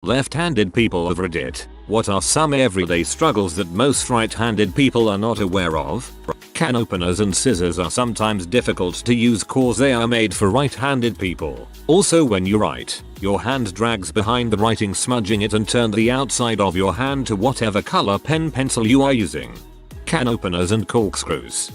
Left-handed people of Reddit, what are some everyday struggles that most right-handed people are not aware of? Can openers and scissors are sometimes difficult to use cause they are made for right-handed people. Also when you write, your hand drags behind the writing, smudging it and turn the outside of your hand to whatever color pen pencil you are using. Can openers and corkscrews.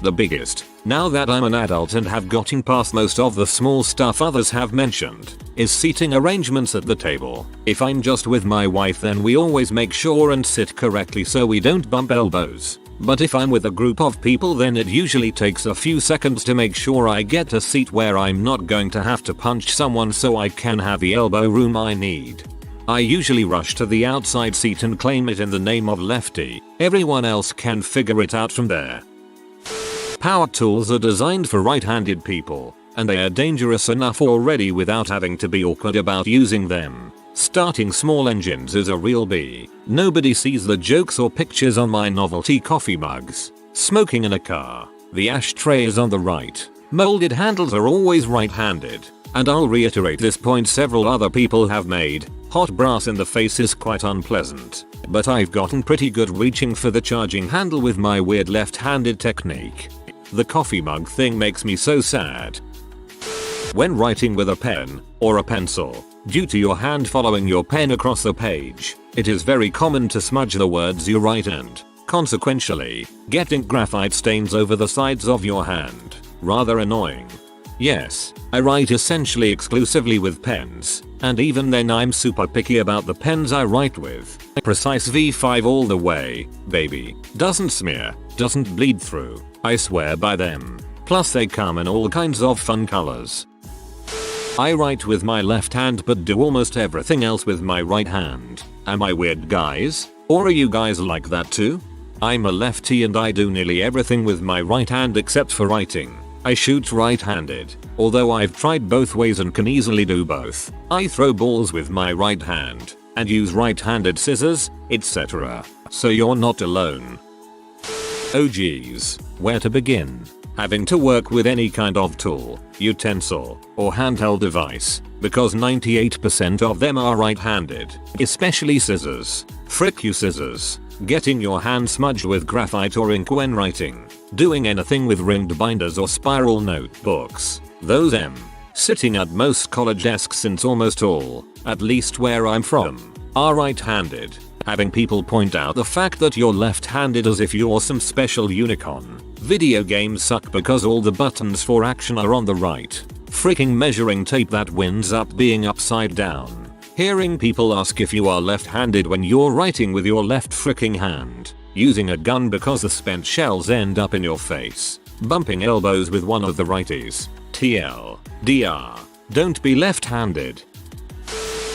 The biggest, now that I'm an adult and have gotten past most of the small stuff others have mentioned, is seating arrangements at the table. If I'm just with my wife then we always make sure and sit correctly so we don't bump elbows. But if I'm with a group of people then it usually takes a few seconds to make sure I get a seat where I'm not going to have to punch someone so I can have the elbow room I need. I usually rush to the outside seat and claim it in the name of Lefty. Everyone else can figure it out from there. Power tools are designed for right-handed people, and they are dangerous enough already without having to be awkward about using them. Starting small engines is a real B. Nobody sees the jokes or pictures on my novelty coffee mugs. Smoking in a car. The ashtray is on the right. Molded handles are always right-handed. And I'll reiterate this point several other people have made. Hot brass in the face is quite unpleasant. But I've gotten pretty good reaching for the charging handle with my weird left-handed technique. The coffee mug thing makes me so sad. When writing with a pen or a pencil, due to your hand following your pen across the page, it is very common to smudge the words you write and, consequentially, getting graphite stains over the sides of your hand. Rather annoying. Yes, I write essentially exclusively with pens, and even then I'm super picky about the pens I write with. Precise V5 all the way, baby. Doesn't smear, doesn't bleed through. I swear by them. Plus they come in all kinds of fun colors. I write with my left hand but do almost everything else with my right hand. Am I weird, guys? Or are you guys like that too? I'm a lefty and I do nearly everything with my right hand except for writing. I shoot right-handed, although I've tried both ways and can easily do both. I throw balls with my right hand, and use right-handed scissors, etc. So you're not alone. Oh geez, where to begin? Having to work with any kind of tool, utensil, or handheld device, because 98% of them are right-handed, especially scissors. Frick you scissors. Getting your hand smudged with graphite or ink when writing. Doing anything with ringed binders or spiral notebooks. Those sitting at most college desks since almost all, at least where I'm from, are right-handed. Having people point out the fact that you're left-handed as if you're some special unicorn. Video games suck because all the buttons for action are on the right. Freaking measuring tape that winds up being upside down. Hearing people ask if you are left-handed when you're writing with your left fricking hand. Using a gun because the spent shells end up in your face. Bumping elbows with one of the righties. TL. DR. Don't be left-handed.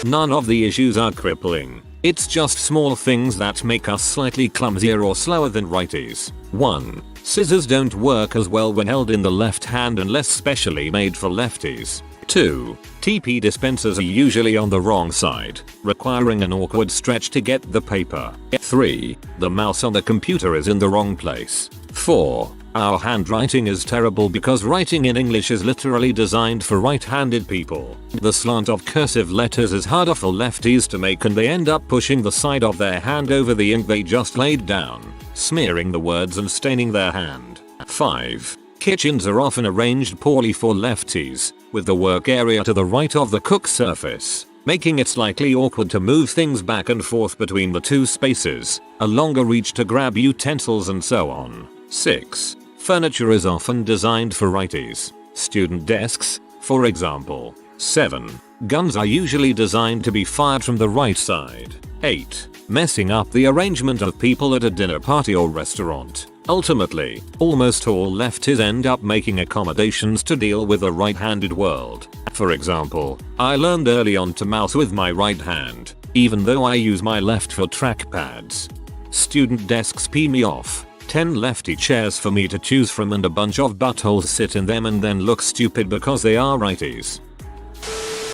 None of the issues are crippling. It's just small things that make us slightly clumsier or slower than righties. 1. Scissors don't work as well when held in the left hand unless specially made for lefties. 2. TP dispensers are usually on the wrong side, requiring an awkward stretch to get the paper. 3. The mouse on the computer is in the wrong place. 4. Our handwriting is terrible because writing in English is literally designed for right-handed people. The slant of cursive letters is harder for lefties to make and they end up pushing the side of their hand over the ink they just laid down, smearing the words and staining their hand. 5. Kitchens are often arranged poorly for lefties, with the work area to the right of the cook surface, making it slightly awkward to move things back and forth between the two spaces, a longer reach to grab utensils and so on. 6. Furniture is often designed for righties. Student desks, for example. 7. Guns are usually designed to be fired from the right side. 8. Messing up the arrangement of people at a dinner party or restaurant. Ultimately, almost all lefties end up making accommodations to deal with a right-handed world. For example, I learned early on to mouse with my right hand, even though I use my left for trackpads. Student desks pee me off. 10 lefty chairs for me to choose from and a bunch of buttholes sit in them and then look stupid because they are righties.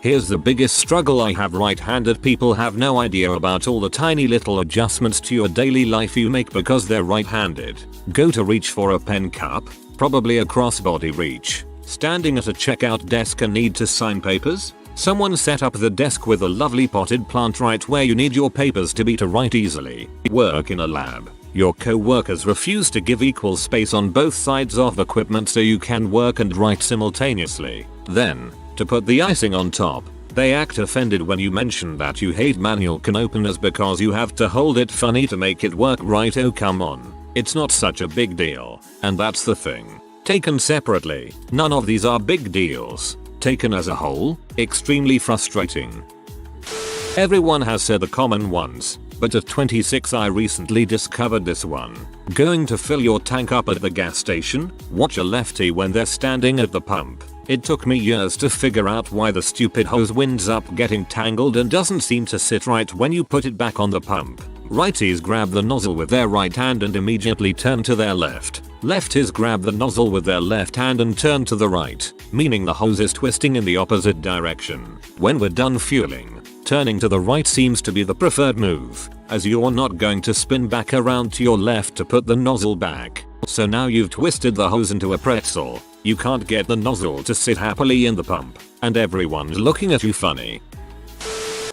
Here's the biggest struggle I have: right-handed people have no idea about all the tiny little adjustments to your daily life you make because they're right-handed. Go to reach for a pen cup, probably a crossbody reach. Standing at a checkout desk and need to sign papers? Someone set up the desk with a lovely potted plant right where you need your papers to be to write easily. Work in a lab. Your co-workers refuse to give equal space on both sides of equipment so you can work and write simultaneously. Then, to put the icing on top, they act offended when you mention that you hate manual can openers because you have to hold it funny to make it work right. Oh come on. It's not such a big deal. And that's the thing. Taken separately, none of these are big deals. Taken as a whole, extremely frustrating. Everyone has said the common ones, but at 26 I recently discovered this one. Going to fill your tank up at the gas station? Watch a lefty when they're standing at the pump. It took me years to figure out why the stupid hose winds up getting tangled and doesn't seem to sit right when you put it back on the pump. Righties grab the nozzle with their right hand and immediately turn to their left. Lefties grab the nozzle with their left hand and turn to the right, meaning the hose is twisting in the opposite direction. When we're done fueling, turning to the right seems to be the preferred move, as you're not going to spin back around to your left to put the nozzle back. So now you've twisted the hose into a pretzel. You can't get the nozzle to sit happily in the pump, and everyone's looking at you funny.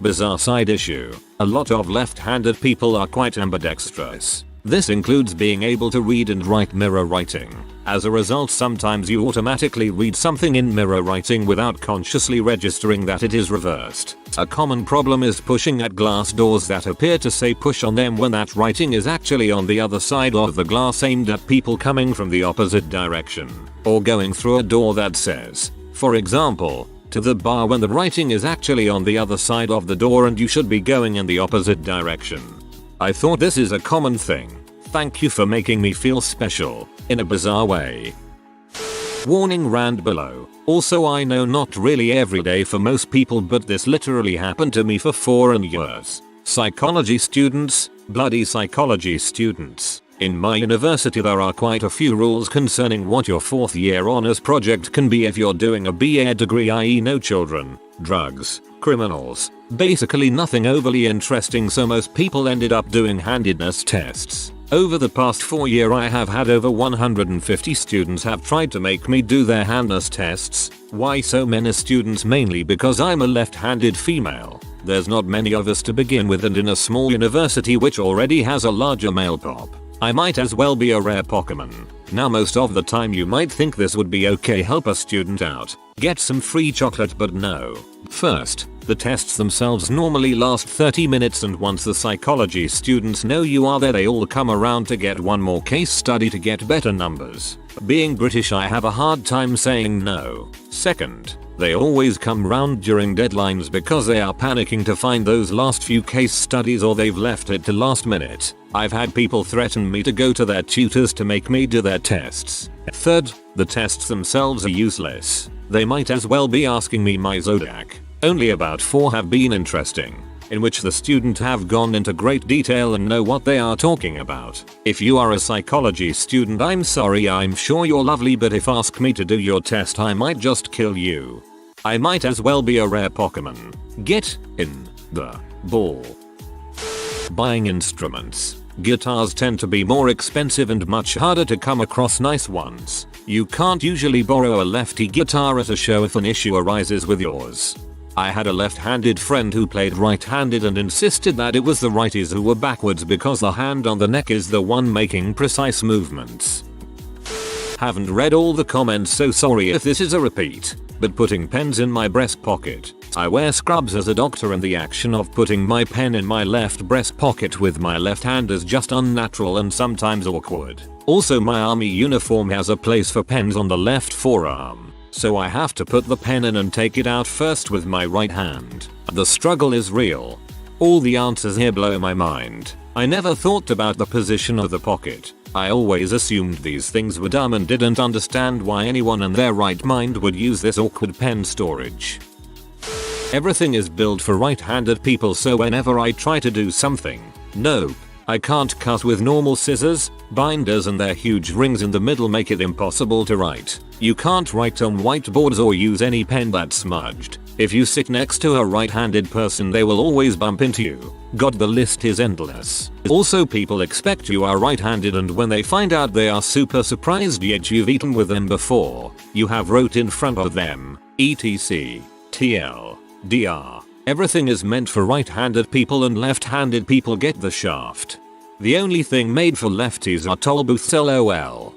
Bizarre side issue. A lot of left-handed people are quite ambidextrous. This includes being able to read and write mirror writing. As a result, sometimes you automatically read something in mirror writing without consciously registering that it is reversed. A common problem is pushing at glass doors that appear to say push on them when that writing is actually on the other side of the glass aimed at people coming from the opposite direction. Or going through a door that says, for example, to the bar when the writing is actually on the other side of the door and you should be going in the opposite direction. I thought this is a common thing. Thank you for making me feel special, in a bizarre way. Warning rand below. Also I know not really every day for most people but this literally happened to me for 4 years. Psychology students, bloody psychology students. In my university there are quite a few rules concerning what your 4th year honors project can be if you're doing a BA degree, i.e. no children, drugs, criminals, basically nothing overly interesting, so most people ended up doing handedness tests. Over the past 4 years I have had over 150 students have tried to make me do their handedness tests. Why so many students? Mainly because I'm a left-handed female. There's not many of us to begin with, and in a small university which already has a larger male pop, I might as well be a rare Pokemon. Now most of the time you might think this would be okay, help a student out, get some free chocolate, but no. First, the tests themselves normally last 30 minutes, and once the psychology students know you are there they all come around to get one more case study to get better numbers. Being British I have a hard time saying no. Second, they always come round during deadlines because they are panicking to find those last few case studies or they've left it to last minute. I've had people threaten me to go to their tutors to make me do their tests. Third, the tests themselves are useless. They might as well be asking me my zodiac. Only about 4 have been interesting, in which the student have gone into great detail and know what they are talking about. If you are a psychology student, I'm sorry, I'm sure you're lovely, but if ask me to do your test I might just kill you. I might as well be a rare Pokemon. Get in the ball. Buying instruments. Guitars tend to be more expensive and much harder to come across nice ones. You can't usually borrow a lefty guitar at a show if an issue arises with yours. I had a left-handed friend who played right-handed and insisted that it was the righties who were backwards because the hand on the neck is the one making precise movements. Haven't read all the comments, so sorry if this is a repeat, but putting pens in my breast pocket. I wear scrubs as a doctor and the action of putting my pen in my left breast pocket with my left hand is just unnatural and sometimes awkward. Also my army uniform has a place for pens on the left forearm, so I have to put the pen in and take it out first with my right hand. The struggle is real. All the answers here blow my mind. I never thought about the position of the pocket. I always assumed these things were dumb and didn't understand why anyone in their right mind would use this awkward pen storage. Everything is built for right-handed people, so whenever I try to do something, nope, I can't cut with normal scissors. Binders and their huge rings in the middle make it impossible to write. You can't write on whiteboards or use any pen that's smudged. If you sit next to a right-handed person they will always bump into you. God, the list is endless. Also people expect you are right-handed and when they find out they are super surprised, yet you've eaten with them before. You have wrote in front of them, etc. TL. Dr. Everything is meant for right-handed people and left-handed people get the shaft. The only thing made for lefties are toll booths lol.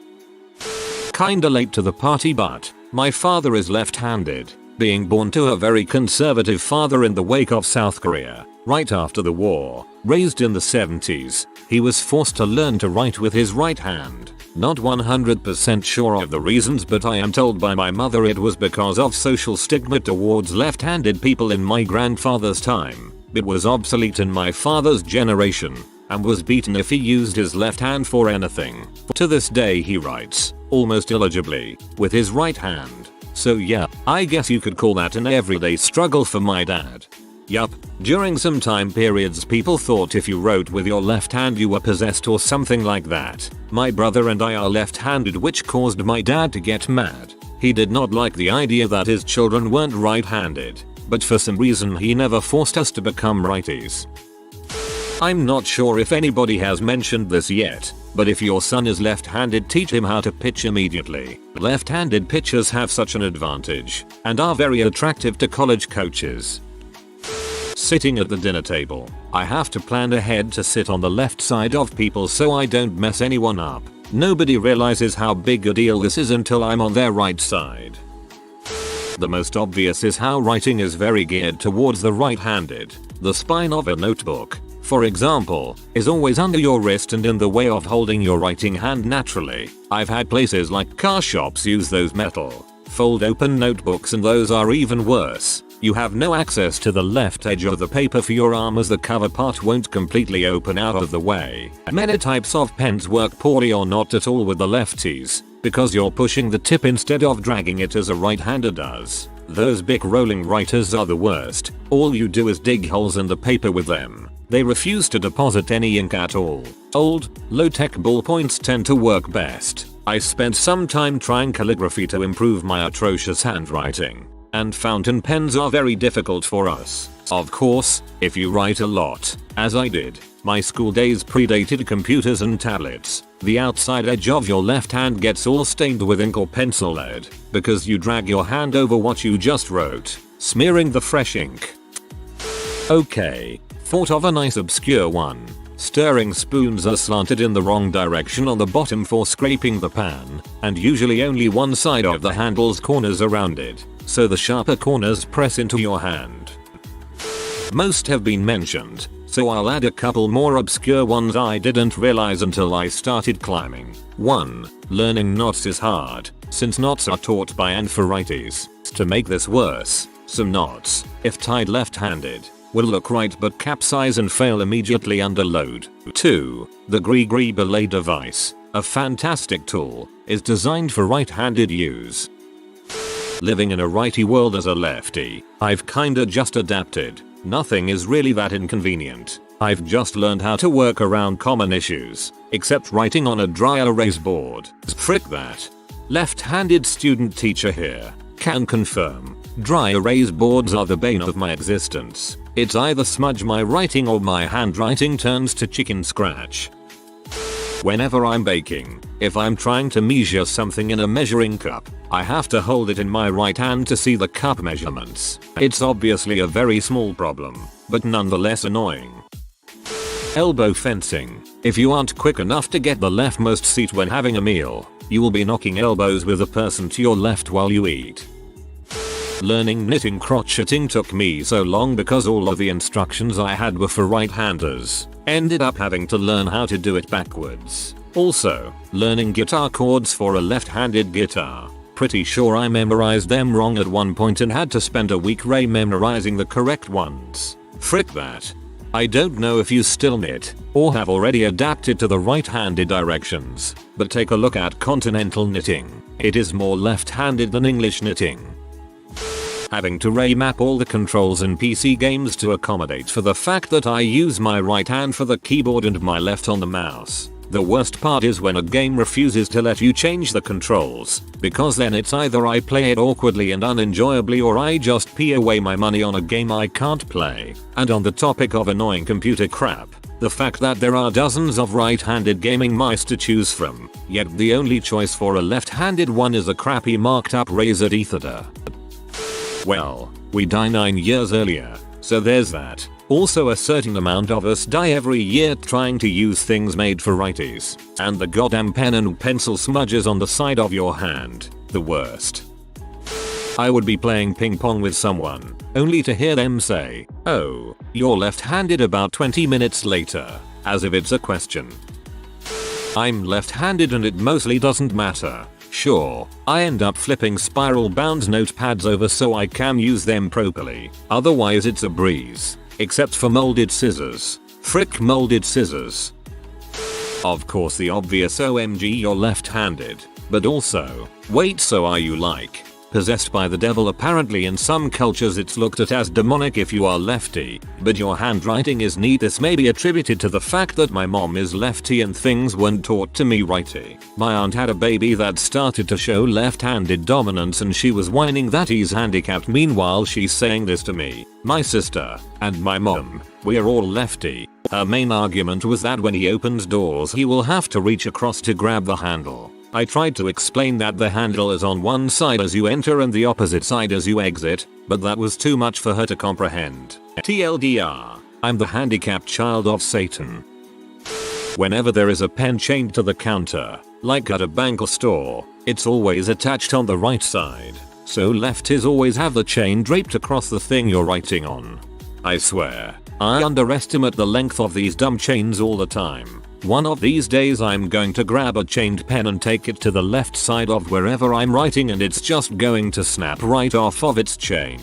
Kinda late to the party, but my father is left-handed, being born to a very conservative father in the wake of South Korea, right after the war. Raised in the 70s, he was forced to learn to write with his right hand. Not 100% sure of the reasons, but I am told by my mother it was because of social stigma towards left-handed people in my grandfather's time. It was obsolete in my father's generation, and was beaten if he used his left hand for anything. To this day he writes, almost illegibly, with his right hand. So yeah, I guess you could call that an everyday struggle for my dad. Yup, during some time periods people thought if you wrote with your left hand you were possessed or something like that. My brother and I are left-handed, which caused my dad to get mad. He did not like the idea that his children weren't right-handed, but for some reason he never forced us to become righties. I'm not sure if anybody has mentioned this yet, but if your son is left-handed, teach him how to pitch immediately. Left-handed pitchers have such an advantage, and are very attractive to college coaches. Sitting at the dinner table, I have to plan ahead to sit on the left side of people so I don't mess anyone up. Nobody realizes how big a deal this is until I'm on their right side. The most obvious is how writing is very geared towards the right-handed. The spine of a notebook, for example, is always under your wrist and in the way of holding your writing hand naturally. I've had places like car shops use those metal, fold open notebooks, and those are even worse. You have no access to the left edge of the paper for your arm as the cover part won't completely open out of the way. Many types of pens work poorly or not at all with the lefties, because you're pushing the tip instead of dragging it as a right-hander does. Those big rolling writers are the worst. All you do is dig holes in the paper with them. They refuse to deposit any ink at all. Old, low-tech ballpoints tend to work best. I spent some time trying calligraphy to improve my atrocious handwriting, and fountain pens are very difficult for us. Of course, if you write a lot, as I did, my school days predated computers and tablets, the outside edge of your left hand gets all stained with ink or pencil lead, because you drag your hand over what you just wrote, smearing the fresh ink. Okay, thought of a nice obscure one. Stirring spoons are slanted in the wrong direction on the bottom for scraping the pan, and usually only one side of the handle's corners are rounded, so the sharper corners press into your hand. Most have been mentioned, so I'll add a couple more obscure ones I didn't realize until I started climbing. 1. Learning knots is hard, since knots are taught by and for righties. To make this worse, some knots, if tied left-handed, will look right but capsize and fail immediately under load. 2. The Gree belay device, a fantastic tool, is designed for right-handed use. Living in a righty world as a lefty, I've kinda just adapted. Nothing is really that inconvenient. I've just learned how to work around common issues, except writing on a dry erase board. Frick that. Left-handed student teacher here. Can confirm. Dry erase boards are the bane of my existence. It's either smudge my writing or my handwriting turns to chicken scratch. Whenever I'm baking, if I'm trying to measure something in a measuring cup, I have to hold it in my right hand to see the cup measurements. It's obviously a very small problem, but nonetheless annoying. Elbow fencing. If you aren't quick enough to get the leftmost seat when having a meal, you will be knocking elbows with the person to your left while you eat. Learning knitting crocheting took me so long because all of the instructions I had were for right-handers. Ended up having to learn how to do it backwards. Also, learning guitar chords for a left-handed guitar. Pretty sure I memorized them wrong at one point and had to spend a week memorizing the correct ones. Frick that. I don't know if you still knit, or have already adapted to the right-handed directions, but take a look at continental knitting. It is more left-handed than English knitting. Having to remap all the controls in PC games to accommodate for the fact that I use my right hand for the keyboard and my left on the mouse. The worst part is when a game refuses to let you change the controls, because then it's either I play it awkwardly and unenjoyably or I just pee away my money on a game I can't play. And on the topic of annoying computer crap, the fact that there are dozens of right-handed gaming mice to choose from, yet the only choice for a left-handed one is a crappy marked up Razer Etherder. Well, We die 9 years earlier, so there's that. Also a certain amount of us die every year trying to use things made for righties. And the goddamn pen and pencil smudges on the side of your hand. The worst. I would be playing ping pong with someone, only to hear them say, "Oh, you're left-handed" about 20 minutes later, as if it's a question. I'm left-handed and it mostly doesn't matter. Sure, I end up flipping spiral-bound notepads over so I can use them properly, otherwise it's a breeze. Except for molded scissors. Frick molded scissors. Of course the obvious OMG you're left-handed, but also, wait, so are you like possessed by the devil? Apparently in some cultures it's looked at as demonic if you are lefty, but your handwriting is neat. This may be attributed to the fact that my mom is lefty and things weren't taught to me righty. My aunt had a baby that started to show left-handed dominance and she was whining that he's handicapped. Meanwhile she's saying this to me, my sister, and my mom. We're all lefty. Her main argument was that when he opens doors he will have to reach across to grab the handle. I tried to explain that the handle is on one side as you enter and the opposite side as you exit, but that was too much for her to comprehend. TLDR, I'm the handicapped child of Satan. Whenever there is a pen chained to the counter, like at a bank or store, it's always attached on the right side, so lefties always have the chain draped across the thing you're writing on. I swear, I underestimate the length of these dumb chains all the time. One of these days I'm going to grab a chained pen and take it to the left side of wherever I'm writing and it's just going to snap right off of its chain.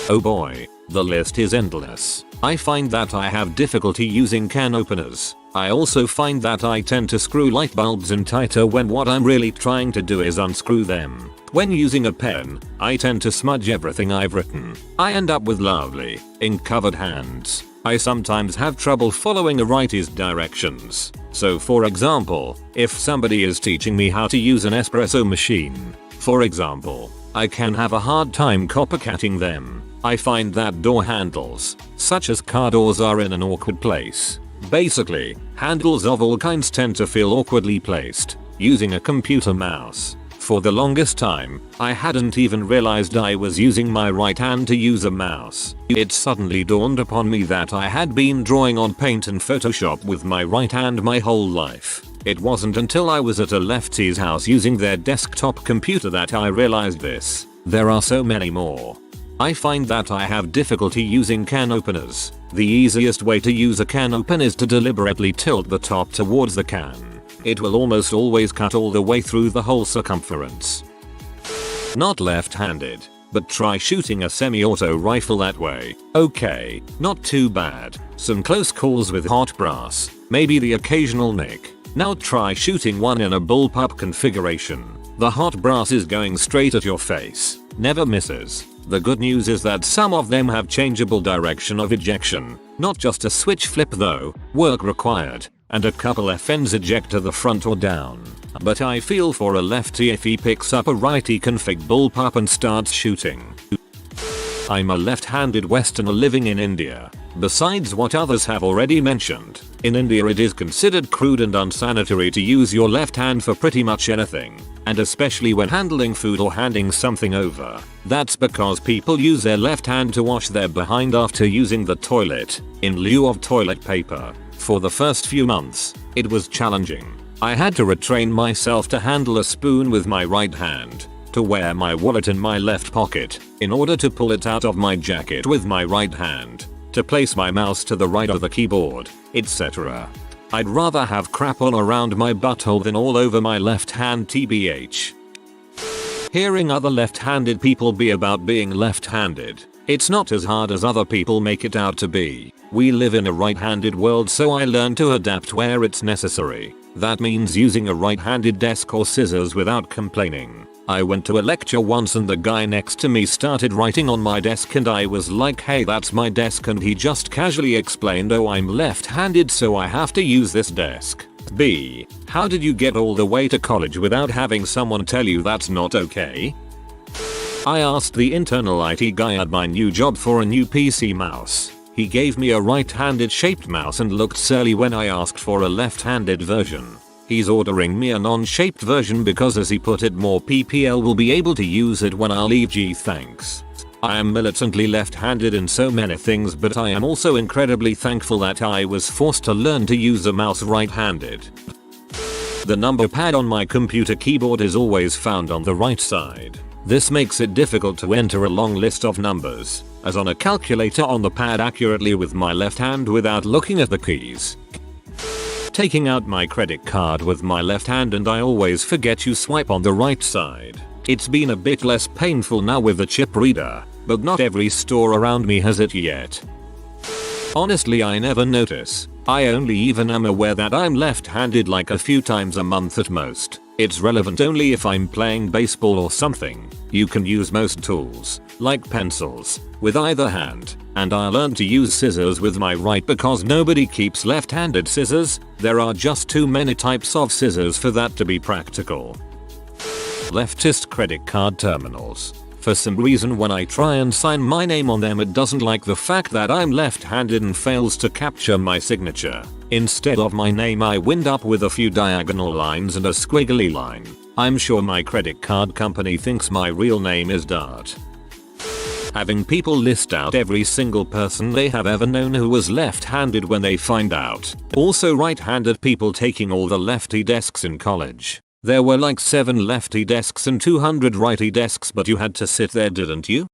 Oh boy, the list is endless. I find that I have difficulty using can openers. I also find that I tend to screw light bulbs in tighter when what I'm really trying to do is unscrew them. When using a pen, I tend to smudge everything I've written. I end up with lovely, ink-covered hands. I sometimes have trouble following a righty's directions. So for example, if somebody is teaching me how to use an espresso machine, for example, I can have a hard time copycatting them. I find that door handles, such as car doors, are in an awkward place. Basically, handles of all kinds tend to feel awkwardly placed, using a computer mouse. For the longest time, I hadn't even realized I was using my right hand to use a mouse. It suddenly dawned upon me that I had been drawing on Paint and Photoshop with my right hand my whole life. It wasn't until I was at a lefty's house using their desktop computer that I realized this. There are so many more. I find that I have difficulty using can openers. The easiest way to use a can open is to deliberately tilt the top towards the can. It will almost always cut all the way through the whole circumference. Not left-handed, but try shooting a semi-auto rifle that way. Okay, not too bad. Some close calls with hot brass, maybe the occasional nick. Now try shooting one in a bullpup configuration. The hot brass is going straight at your face, never misses. The good news is that some of them have changeable direction of ejection, not just a switch flip though, work required. And a couple FNs eject to the front or down. But I feel for a lefty if he picks up a righty config bullpup and starts shooting. I'm a left-handed Westerner living in India. Besides what others have already mentioned, in India it is considered crude and unsanitary to use your left hand for pretty much anything, and especially when handling food or handing something over. That's because people use their left hand to wash their behind after using the toilet, in lieu of toilet paper. For the first few months, it was challenging. I had to retrain myself to handle a spoon with my right hand, to wear my wallet in my left pocket, in order to pull it out of my jacket with my right hand, to place my mouse to the right of the keyboard, etc. I'd rather have crap on around my butthole than all over my left hand tbh. Hearing other left-handed people be about being left-handed, it's not as hard as other people make it out to be. We live in a right-handed world, so I learned to adapt where it's necessary. That means using a right-handed desk or scissors without complaining. I went to a lecture once and the guy next to me started writing on my desk and I was like, hey, that's my desk, and he just casually explained, oh, I'm left-handed so I have to use this desk. B. How did you get all the way to college without having someone tell you that's not okay? I asked the internal IT guy at my new job for a new PC mouse. He gave me a right-handed shaped mouse and looked surly when I asked for a left-handed version. He's ordering me a non-shaped version because, as he put it, more PPL will be able to use it when I leave. Gee, thanks. I am militantly left-handed in so many things, but I am also incredibly thankful that I was forced to learn to use a mouse right-handed. The number pad on my computer keyboard is always found on the right side. This makes it difficult to enter a long list of numbers, as on a calculator on the pad accurately with my left hand without looking at the keys. Taking out my credit card with my left hand and I always forget you swipe on the right side. It's been a bit less painful now with the chip reader, but not every store around me has it yet. Honestly, I never notice. I only even am aware that I'm left-handed like a few times a month at most. It's relevant only if I'm playing baseball or something. You can use most tools, like pencils, with either hand, and I learned to use scissors with my right because nobody keeps left-handed scissors. There are just too many types of scissors for that to be practical. Leftist credit card terminals. For some reason when I try and sign my name on them, it doesn't like the fact that I'm left-handed and fails to capture my signature. Instead of my name I wind up with a few diagonal lines and a squiggly line. I'm sure my credit card company thinks my real name is Dart. Having people list out every single person they have ever known who was left-handed when they find out. Also right-handed people taking all the lefty desks in college. There were like 7 lefty desks and 200 righty desks, but you had to sit there, didn't you?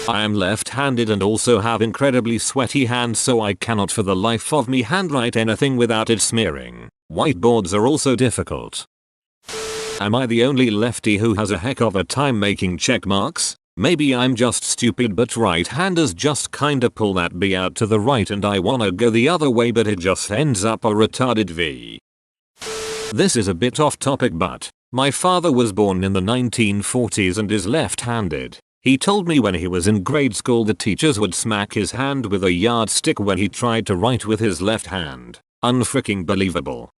I am left-handed and also have incredibly sweaty hands, so I cannot for the life of me handwrite anything without it smearing. Whiteboards are also difficult. Am I the only lefty who has a heck of a time making check marks? Maybe I'm just stupid, but right-handers just kinda pull that B out to the right and I wanna go the other way, but it just ends up a retarded V. This is a bit off topic, but my father was born in the 1940s and is left-handed. He told me when he was in grade school the teachers would smack his hand with a yardstick when he tried to write with his left hand. Unfreaking believable.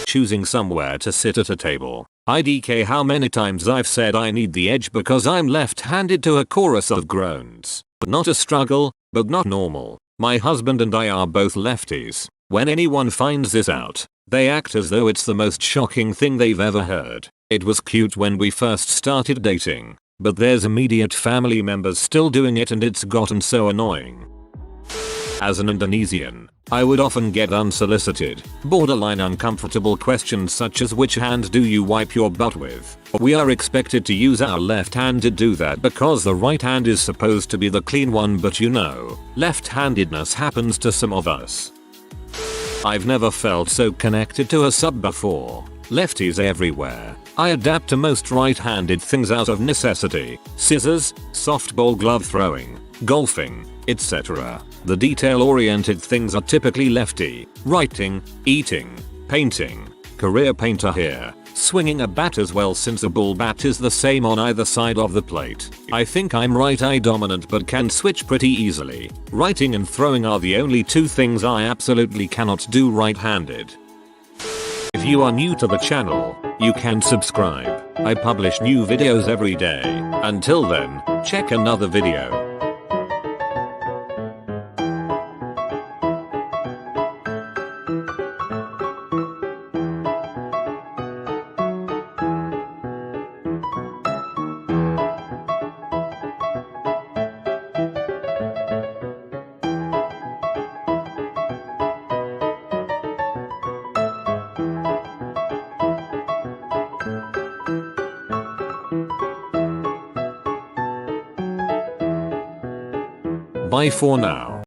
Choosing somewhere to sit at a table. IDK how many times I've said I need the edge because I'm left-handed to a chorus of groans. Not a struggle, but not normal. My husband and I are both lefties. When anyone finds this out, they act as though it's the most shocking thing they've ever heard. It was cute when we first started dating, but there's immediate family members still doing it and it's gotten so annoying. As an Indonesian, I would often get unsolicited, borderline uncomfortable questions such as which hand do you wipe your butt with? We are expected to use our left hand to do that because the right hand is supposed to be the clean one, but you know, left-handedness happens to some of us. I've never felt so connected to a sub before. Lefties everywhere. I adapt to most right-handed things out of necessity. Scissors, softball glove throwing, golfing, etc. The detail-oriented things are typically lefty. Writing, eating, painting, career painter here. Swinging a bat as well, since a bull bat is the same on either side of the plate. I think I'm right-eye dominant but can switch pretty easily. Writing and throwing are the only two things I absolutely cannot do right-handed. If you are new to the channel, you can subscribe. I publish new videos every day. Until then, check another video. Bye for now.